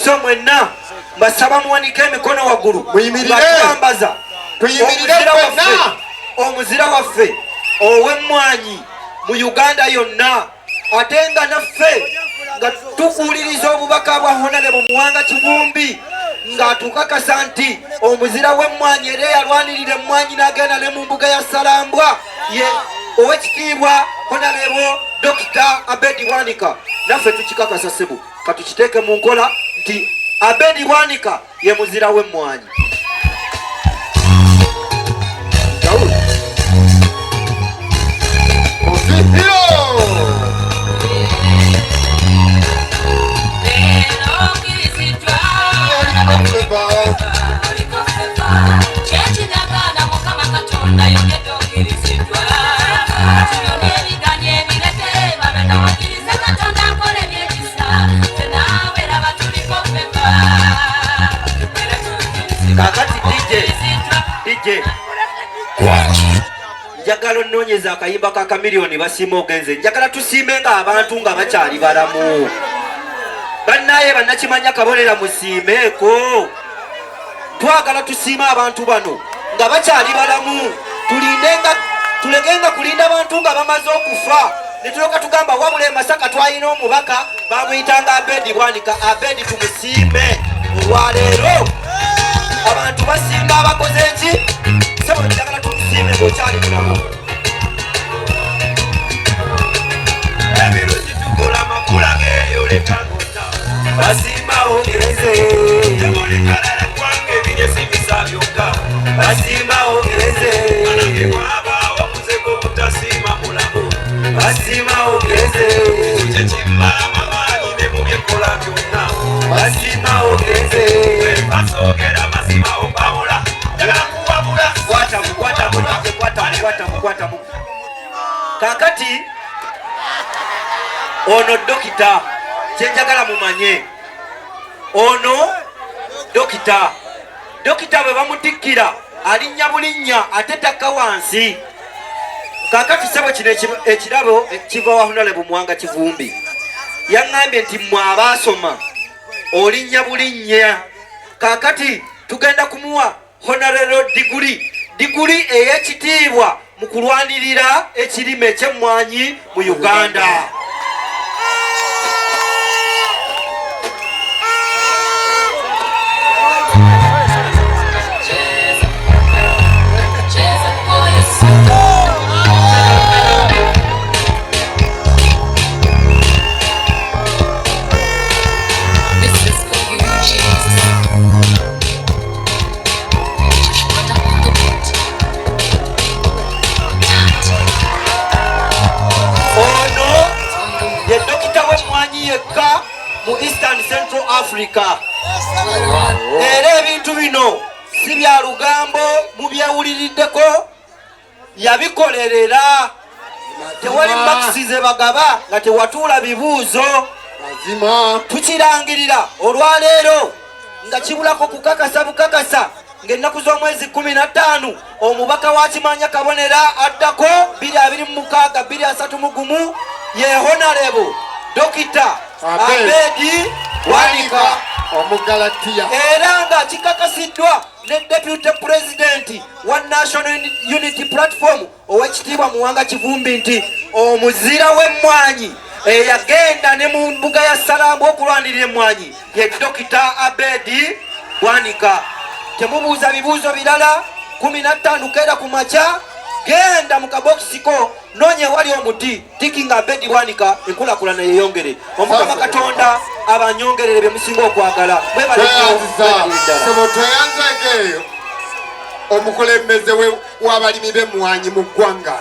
so mwenna mbasaba muwanike emikono waggulu muyimirireambaza omuzira waffe ow'emmwanyi mu Uganda yonna ate nga naffe nga tukuuliriza obubaka bwa Honorable Muwanga Kivumbi nga tukakasa nti omuzira w'emmwanyi era yalwanirira emmwanyi n'agenda ne mu mbuga ya Salambwa ye ow'ekitiibwa Honorable Dr. Abedi Bwanika. Naffe tukikakasa ssebo katukiteeke mu nkola nti Abedi Bwanika ye muzira w'emmwanyi. Kakati DJ njagala onnoonyeza akayimba ka Chameleone basiima ogenze. Njagala tusiime nga abantu nga bakyali balamu. Bannaye bannakimanya Kabonera musiimeeko. Twagala tusiima abantu bano nga bakyali balamu. Tulegenga kulinda abantu nga bamaze okufa. Netuloka tugamba wabula Masaka twalina omubaka bamuyitanga Abedi Bwanika. Abedi tumusiime olwaleero. Abantu basinga abakoze eki sebo njagala tumusiime ng'okyali mulamu. Ebiruzi tukola makula geeyo lekagota basiima ogereze temulikalala kwange ebinyesi bisabyoka basiima ogereze anange kwabaawo muzeko obutasiima mulamu basiima ogereze kyekimala mamanyi ne mu byekola byonna basiima ogereze basoogera mazima opawula jalakuwabula kwatamu kakati ono dokita kyenjagala mumanye ono dokita bwe bamutikkira alinnya bulinnya ate takka wansi. Kakati sebo kino ekirabo kiva wa Honorable Muwanga Kivumbi yaŋŋambye nti mmwe abaasoma olinnya bulinnya. Kakati tugenda kumuwa Honorable diguri ey'ekitiibwa mu kulwanirira ekirime eky'emmwanyi mu Uganda. Mu Eastern Central Africa. Era ebintu bino si bya lugambo mubyewuliriddeko yabikolerera. Tewali makisize bagaba nga tewatuula bibuuzo. Tukirangirira olwaleero nga kibulako kukakasa bukakasa ng'ennaku z'omwezi 15 omubaka wa Kimanya Kabonera addako 2026 2031 ye Honorable Dr. Abedi Bwanika Omugalatiya era nga kikakasiddwa ne Deputy President wa National Unity Platform ow'ekitiibwa Muwanga Kivumbi nti omuzira w'emmwanyi eyagenda ne mu mbuga ya Salambwa okulwanirira emmwanyi ye Dr. Abedi Bwanika. Temubuuza bibuuzo birala 15 keera ku makya genda mu kabokisiko nonye wali omuti tikinga Abedi Bwanika enkulaakulana yeeyongere. Omukama Katonda abanyongerere bye musinga okwagala. Sebo tweyanzeeyo omukulembeze w'abalimi b'emmwanyi mu ggwanga.